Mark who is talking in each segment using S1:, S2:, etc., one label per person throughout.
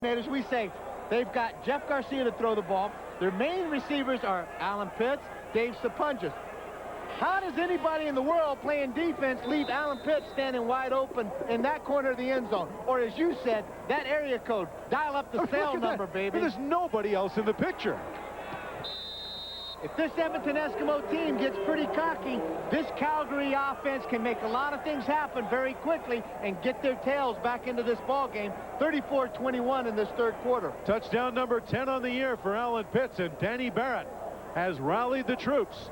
S1: As we say, they've got Jeff Garcia to throw the ball. Their main receivers are Alan Pitts, Dave Sapunjas. How does anybody in the world playing defense leave Alan Pitts standing wide open in that corner of the end zone? Or as you said, that area code. Dial up the cell number, baby.
S2: There's nobody else in the picture.
S1: If this Edmonton Eskimo team gets pretty cocky, this Calgary offense can make a lot of things happen very quickly and get their tails back into this ball game. 34-21 in this third quarter.
S2: Touchdown number 10 on the year for Alan Pitts, and Danny Barrett has rallied the troops.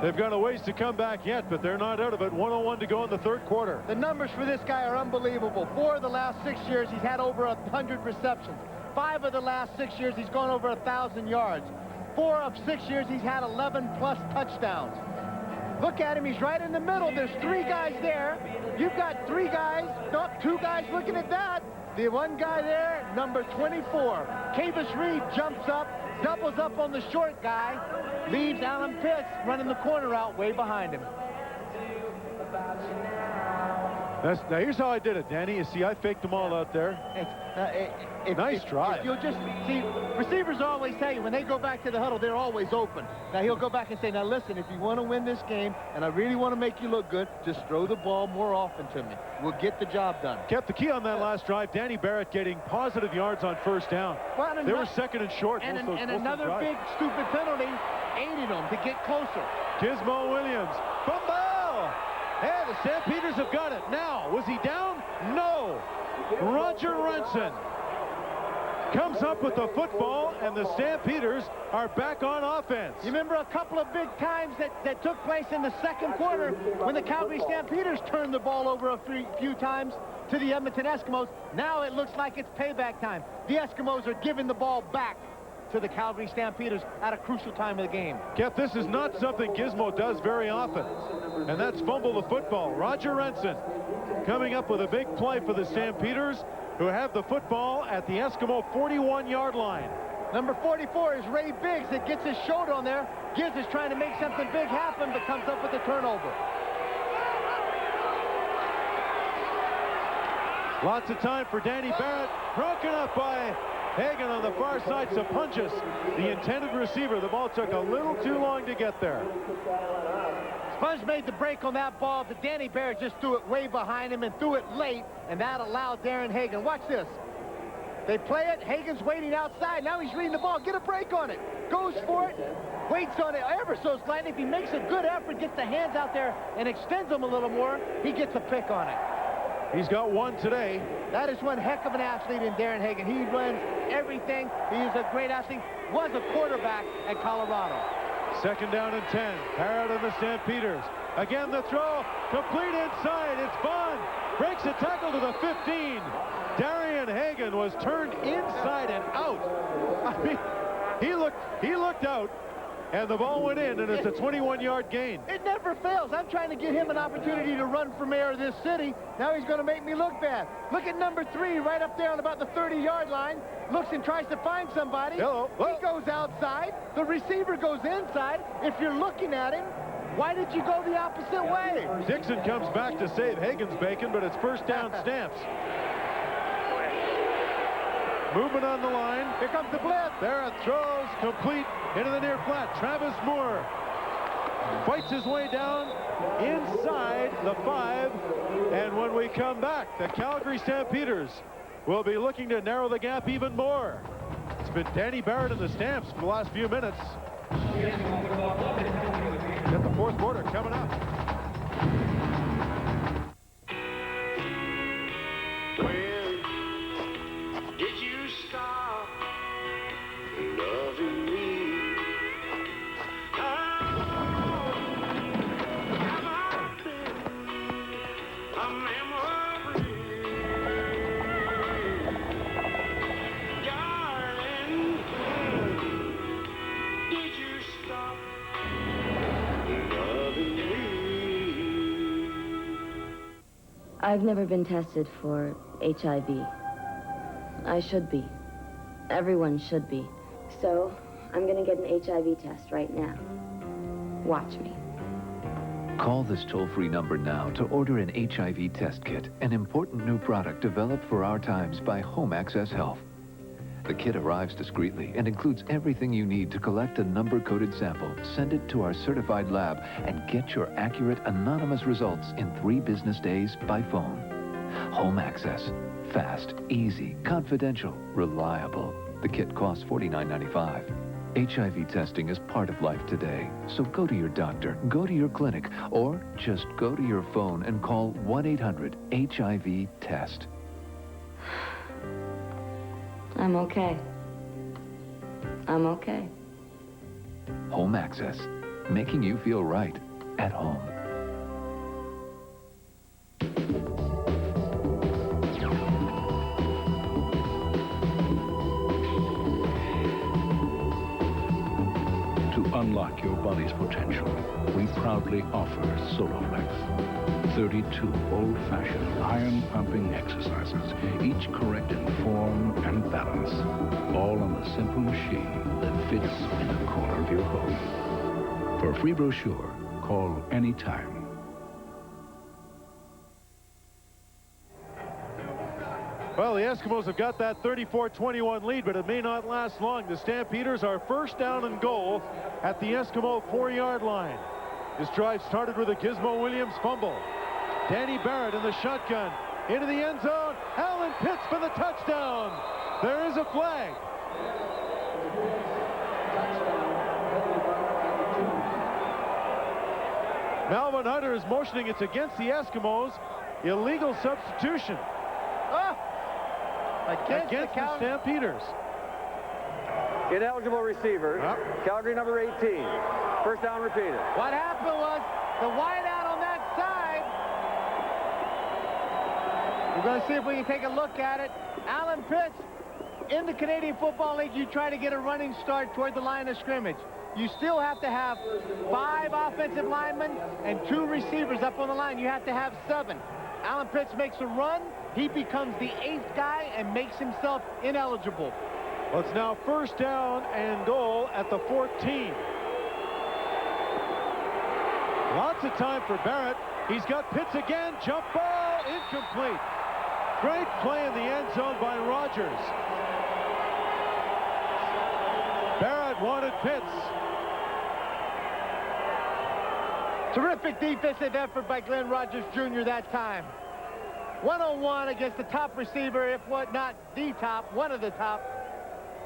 S2: They've got a ways to come back yet, but they're not out of it. 1:01 to go in the third quarter.
S1: The numbers for this guy are unbelievable. 4 of the last 6 years, he's had over 100 receptions. 5 of the last 6 years, he's gone over 1,000 yards. 4 of 6 years, he's had 11-plus touchdowns. Look at him. He's right in the middle. There's 3 guys there. You've got 3 guys, not 2 guys looking at that. The one guy there, number 24. Cavis Reed jumps up, doubles up on the short guy, leaves Alan Pitts running the corner out way behind him.
S2: Now here's how I did it, Danny. You see, I faked them all out there. Nice try.
S1: You'll just see, receivers always tell you when they go back to the huddle, they're always open. Now he'll go back and say, now listen, if you want to win this game and I really want to make you look good, just throw the ball more often to me. We'll get the job done.
S2: Kept the key on that last drive. Danny Barrett getting positive yards on first down.
S1: Well,
S2: they were second and short.
S1: And another big stupid penalty aided them to get closer.
S2: Gizmo Williams. Fumble! Hey, the Stampeders have got it. Now, was he down? No. Roger Renson comes up with the football, and the Stampeders are back on offense.
S1: You remember a couple of big times that took place in the second quarter when the Calgary Stampeders turned the ball over a few times to the Edmonton Eskimos. Now it looks like it's payback time. The Eskimos are giving the ball back to the Calgary Stampeders at a crucial time of the game.
S2: Kev, this is not something Gizmo does very often, and that's fumble the football. Roger Renson coming up with a big play for the Stampeders, who have the football at the Eskimo 41-yard line.
S1: Number 44 is Ray Biggs that gets his shoulder on there. Gibbs is trying to make something big happen, but comes up with the turnover.
S2: Lots of time for Danny Barrett, broken up by Hagan on the far side. Sapunjas, the intended receiver. The ball took a little too long to get there.
S1: Sponge made the break on that ball, but Danny Barrett just threw it way behind him and threw it late, and that allowed Darren Hagan. Watch this. They play it. Hagan's waiting outside. Now he's reading the ball. Get a break on it. Goes for it. Waits on it ever so slightly. If he makes a good effort, gets the hands out there and extends them a little more, he gets a pick on it.
S2: He's got one today.
S1: That is one heck of an athlete in Darren Hagan. He runs everything. He is a great athlete. Was a quarterback at Colorado.
S2: Second down and 10. Barrett and the Stampeders. Again, the throw. Complete inside. It's Vaughn. Breaks a tackle to the 15. Darian Hagan was turned inside and out. I mean, he looked out, and the ball went in, and it's a 21-yard gain.
S1: It never fails. I'm trying to get him an opportunity to run for mayor of this city. Now he's going to make me look bad. Look at number 3 right up there on about the 30-yard line. Looks and tries to find somebody.
S2: Hello.
S1: He goes outside. The receiver goes inside. If you're looking at him, why did you go the opposite way?
S2: Dixon comes back to save Hagan's bacon, but it's first down Stamps. Movement on the line.
S1: Here comes the blitz.
S2: Barrett throws complete into the near flat. Travis Moore fights his way down inside the 5. And when we come back, the Calgary Stampeders will be looking to narrow the gap even more. It's been Danny Barrett and the Stamps for the last few minutes. Get the fourth quarter coming up.
S3: I've never been tested for HIV. I should be. Everyone should be. So, I'm gonna get an HIV test right now. Watch me.
S4: Call this toll-free number now to order an HIV test kit, an important new product developed for our times by Home Access Health. The kit arrives discreetly and includes everything you need to collect a number-coded sample, send it to our certified lab, and get your accurate, anonymous results in 3 business days by phone. Home Access. Fast, easy, confidential, reliable. The kit costs $49.95. HIV testing is part of life today, so go to your doctor, go to your clinic, or just go to your phone and call 1-800-HIV-TEST.
S3: I'm okay. I'm okay.
S4: Home Access, making you feel right at home.
S5: To unlock your body's potential, we proudly offer Soloflex. 32 old-fashioned iron-pumping exercises, each correct in form and balance, all on a simple machine that fits in the corner of your home. For a free brochure, call anytime.
S2: Well, the Eskimos have got that 34-21 lead, but it may not last long. The Stampeders are first down and goal at the Eskimo 4-yard line. This drive started with a Gizmo Williams fumble. Danny Barrett in the shotgun into the end zone. Alan Pitts for the touchdown. There is a flag. Melvin Hunter is motioning it's against the Eskimos. Illegal substitution. Against the Stampeders.
S6: Ineligible receiver. Calgary number 18. First down repeated.
S1: What happened was the wideout on that side. We're going to see if we can take a look at it. Alan Pitts, in the Canadian Football League, you try to get a running start toward the line of scrimmage. You still have to have 5 offensive linemen and 2 receivers up on the line. You have to have 7. Alan Pitts makes a run. He becomes the 8th guy and makes himself ineligible.
S2: Well, it's now first down and goal at the 14. Lots of time for Barrett. He's got Pitts again. Jump ball, incomplete. Great play in the end zone by Rogers. Barrett wanted Pitts.
S1: Terrific defensive effort by Glenn Rogers Jr. that time. 1-on-1 against the top receiver, if what not the top, one of the top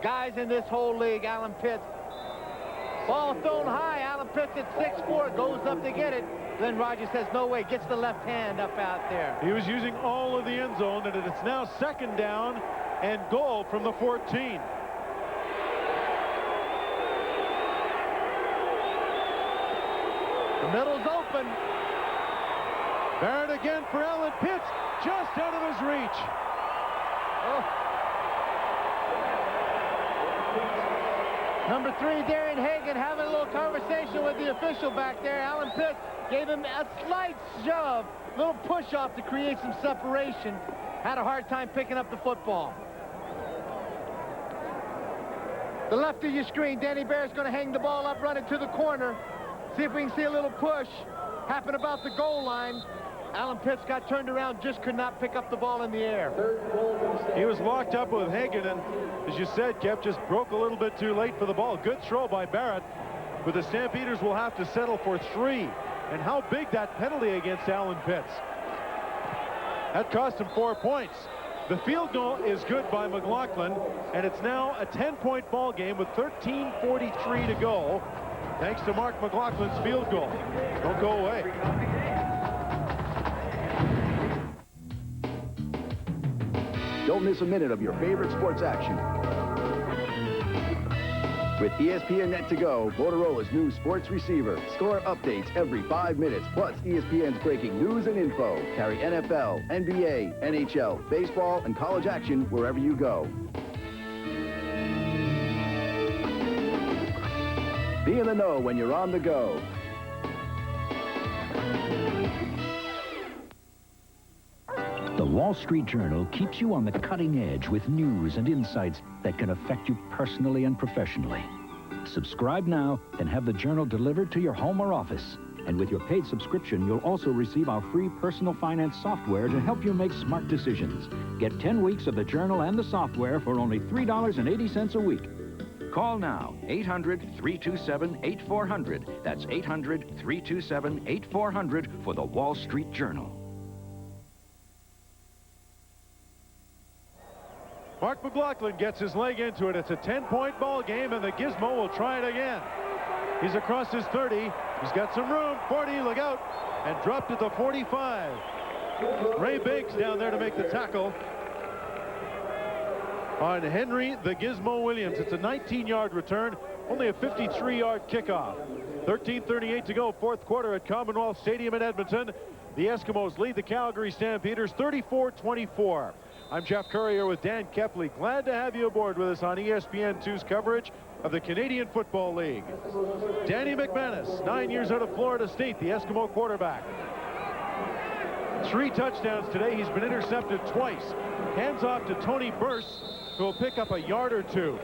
S1: guys in this whole league, Alan Pitts. Ball thrown high. Alan Pitts at 6'4", goes up to get it. Glenn Rogers says no way, gets the left hand up out there.
S2: He was using all of the end zone, and it's now second down and goal from the 14.
S1: The middle's open.
S2: Barrett again for Alan Pitts, just out of his reach.
S1: Number 3, Darian Hagan, having a little conversation with the official back there. Alan Pitts gave him a slight shove, little push-off to create some separation. Had a hard time picking up the football. The left of your screen, Danny Barrett's going to hang the ball up, run it to the corner. See if we can see a little push happen about the goal line. Alan Pitts got turned around, just could not pick up the ball in the air.
S2: He was locked up with Hagan, and as you said, Kep, just broke a little bit too late for the ball. Good throw by Barrett, but the Stampeders will have to settle for 3. And how big that penalty against Alan Pitts. That cost him 4 points. The field goal is good by McLaughlin, and it's now a 10-point ball game with 13:43 to go, thanks to Mark McLaughlin's field goal. Don't go away.
S7: Don't miss a minute of your favorite sports action. With ESPN Net to Go, Motorola's new sports receiver. Score updates every 5 minutes, plus ESPN's breaking news and info. Carry NFL, NBA, NHL, baseball, and college action wherever you go. Be in the know when you're on the go.
S8: The Wall Street Journal keeps you on the cutting edge with news and insights that can affect you personally and professionally. Subscribe now and have the Journal delivered to your home or office. And with your paid subscription, you'll also receive our free personal finance software to help you make smart decisions. Get 10 weeks of the journal and the software for only $3.80 a week.
S9: Call now, 800-327-8400. That's 800-327-8400 for the Wall Street Journal.
S2: Mark McLaughlin gets his leg into it. It's a 10-point ball game, and the Gizmo will try it again. He's across his 30. He's got some room. 40, look out. And dropped at the 45. Ray Biggs down there to make the tackle on Henry the Gizmo Williams. It's a 19-yard return, only a 53-yard kickoff. 13:38 to go, fourth quarter at Commonwealth Stadium in Edmonton. The Eskimos lead the Calgary Stampeders 34-24. I'm Jeff Currier with Dan Kepley. Glad to have you aboard with us on ESPN2's coverage of the Canadian Football League. Danny McManus, 9 years out of Florida State, the Eskimo quarterback. 3 touchdowns today. He's been intercepted twice. Hands off to Tony Burst, who will pick up a yard or two.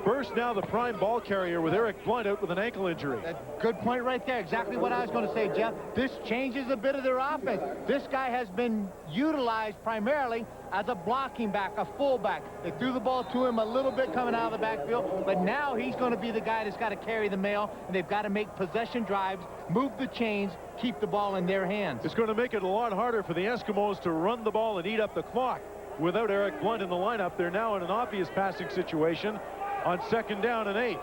S2: Burst now the prime ball carrier with Eric Blunt out with an ankle injury.
S1: Good point right there. Exactly what I was going to say, Jeff. This changes a bit of their offense. This guy has been utilized primarily as a blocking back, a fullback. They threw the ball to him a little bit coming out of the backfield, but now he's going to be the guy that's got to carry the mail, and they've got to make possession drives, move the chains, keep the ball in their hands.
S2: It's going to make it a lot harder for the Eskimos to run the ball and eat up the clock. Without Eric Blunt in the lineup, they're now in an obvious passing situation on 2nd down and 8.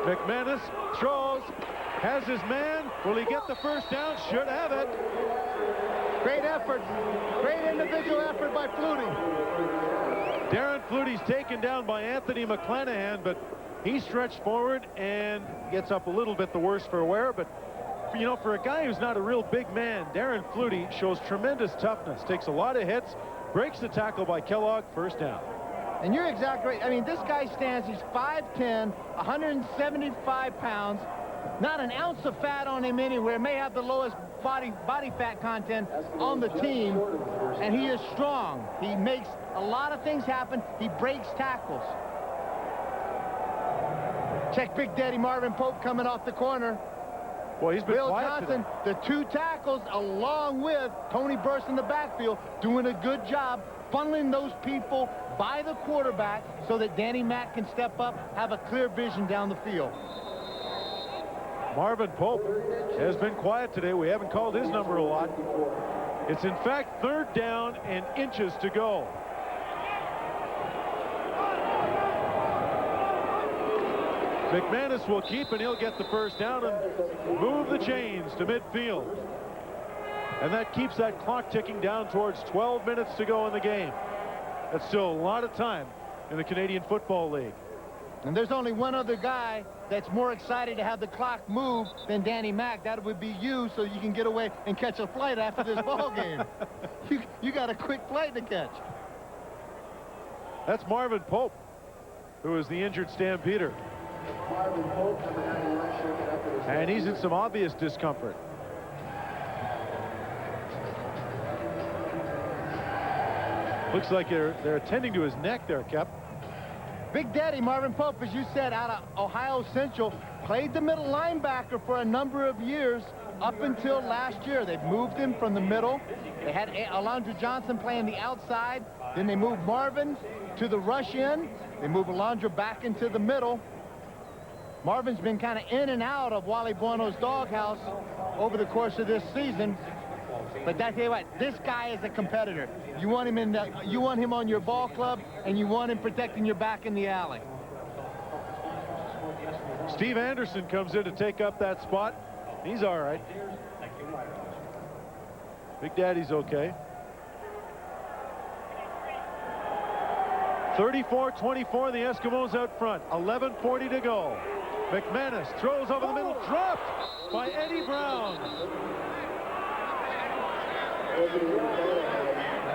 S2: McManus throws, has his man. Will he get the first down? Should have it.
S1: Great effort. Great individual effort by Flutie.
S2: Darren Flutie's taken down by Anthony McClanahan, but he stretched forward and gets up a little bit the worse for wear. But, you know, for a guy who's not a real big man, Darren Flutie shows tremendous toughness, takes a lot of hits, breaks the tackle by Kellogg, first down.
S1: And you're exactly right. I mean, this guy stands, he's 5'10", 175 pounds, not an ounce of fat on him anywhere, may have the lowest body fat content on the team, and he is strong. He makes a lot of things happen. He breaks tackles. Check Big Daddy Marvin Pope coming off the corner.
S2: Boy, he's been
S1: Bill
S2: quiet
S1: Johnson,
S2: today.
S1: the 2 tackles, along with Tony Burst in the backfield, doing a good job funneling those people by the quarterback so that Danny Mack can step up, have a clear vision down the field.
S2: Marvin Pope has been quiet today. We haven't called his number a lot. It's in fact 3rd down and inches to go. McManus will keep, and he'll get the first down and move the chains to midfield. And that keeps that clock ticking down towards 12 minutes to go in the game. That's still a lot of time in the Canadian Football League.
S1: And there's only one other guy that's more excited to have the clock move than Danny Mack. That would be you, so you can get away and catch a flight after this ball game. You got a quick flight to catch.
S2: That's Marvin Pope, who is the injured Stampeder. And he's in some obvious discomfort. Looks like they're attending to his neck there, Kep.
S1: Big Daddy Marvin Pope, as you said, out of Ohio Central, played the middle linebacker for a number of years up until last year. They've moved him from the middle. They had Alondra Johnson playing the outside. Then they moved Marvin to the rush in. They moved Alondra back into the middle. Marvin's been kind of in and out of Wally Buono's doghouse over the course of this season. But I tell you what, this guy is a competitor. You want him on your ball club, and you want him protecting your back in the alley.
S2: Steve Anderson comes in to take up that spot. He's all right. Big Daddy's okay. 34-24, the Eskimos out front. 11:40 to go. McManus throws over the middle, dropped by Eddie Brown.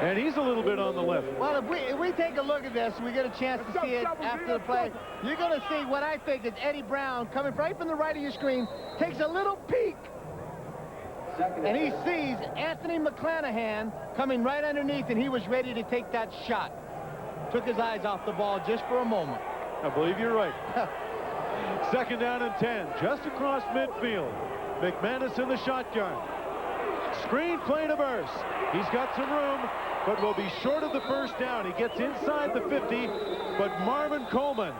S2: And he's a little bit on the left.
S1: Well, if we take a look at this, we get a chance to see it after the play. You're going to see what I think is Eddie Brown coming right from the right of your screen, takes a little peek, and he sees Anthony McClanahan coming right underneath, and he was ready to take that shot. Took his eyes off the ball just for a moment.
S2: I believe you're right. 2nd down and 10, just across midfield. McManus in the shotgun. Screen play to Burse. He's got some room, but will be short of the first down. He gets inside the 50, but Marvin Coleman,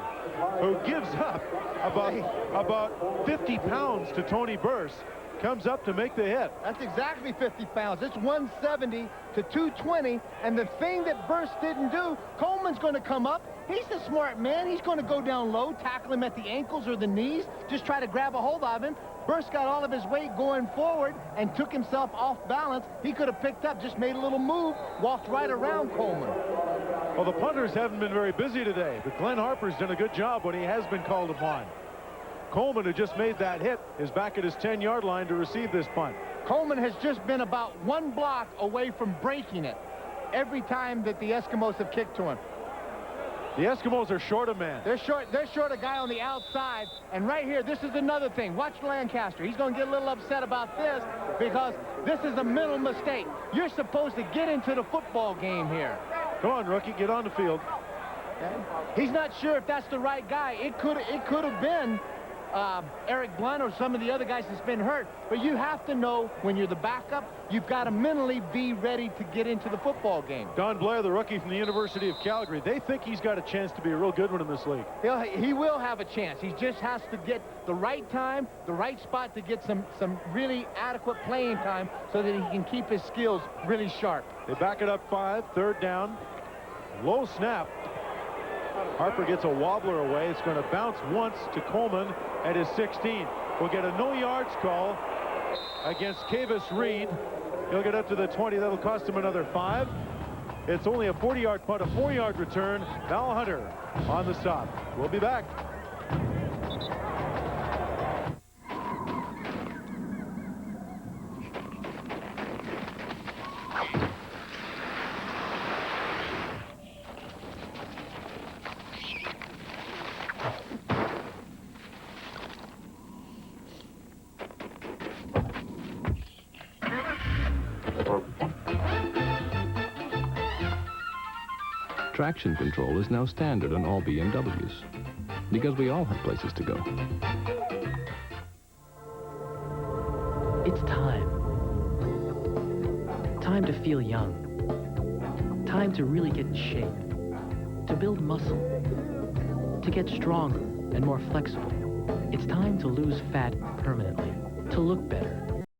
S2: who gives up about 50 pounds to Tony Burse, comes up to make the hit.
S1: That's exactly 50 pounds. It's 170 to 220, and the thing that Burse didn't do, Coleman's going to come up. He's a smart man. He's going to go down low, tackle him at the ankles or the knees, just try to grab a hold of him. Burse got all of his weight going forward and took himself off balance. He could have picked up, just made a little move, walked right around Coleman.
S2: Well, the punters haven't been very busy today, but Glenn Harper's done a good job when he has been called upon. Coleman, who just made that hit, is back at his 10-yard line to receive this punt.
S1: Coleman has just been about one block away from breaking it every time that the Eskimos have kicked to him.
S2: The Eskimos are short a man.
S1: They're short a guy on the outside. And right here, this is another thing. Watch Lancaster. He's going to get a little upset about this because this is a mental mistake. You're supposed to get into the football game here.
S2: Come on, rookie, get on the field.
S1: Okay. He's not sure if that's the right guy. It could have been Eric Blunt or some of the other guys that's been hurt. But you have to know when you're the backup, you've got to mentally be ready to get into the football game.
S2: Don Blair, the rookie from the University of Calgary, they think he's got a chance to be a real good one in this league.
S1: He will have a chance. He just has to get the right time, the right spot to get some really adequate playing time so that he can keep his skills really sharp.
S2: They back it up 5, third down. Low snap. Harper gets a wobbler away. It's going to bounce once to Coleman at his 16. We'll get a no yards call against Kavis Reed. He'll get up to the 20. That'll cost him another 5. It's only a 40-yard punt, a 4-yard return. Val Hunter on the stop. We'll be back.
S10: Traction control is now standard on all BMWs because we all have places to go.
S11: It's time. Time to feel young. Time to really get in shape. To build muscle. To get stronger and more flexible. It's time to lose fat permanently. To look better.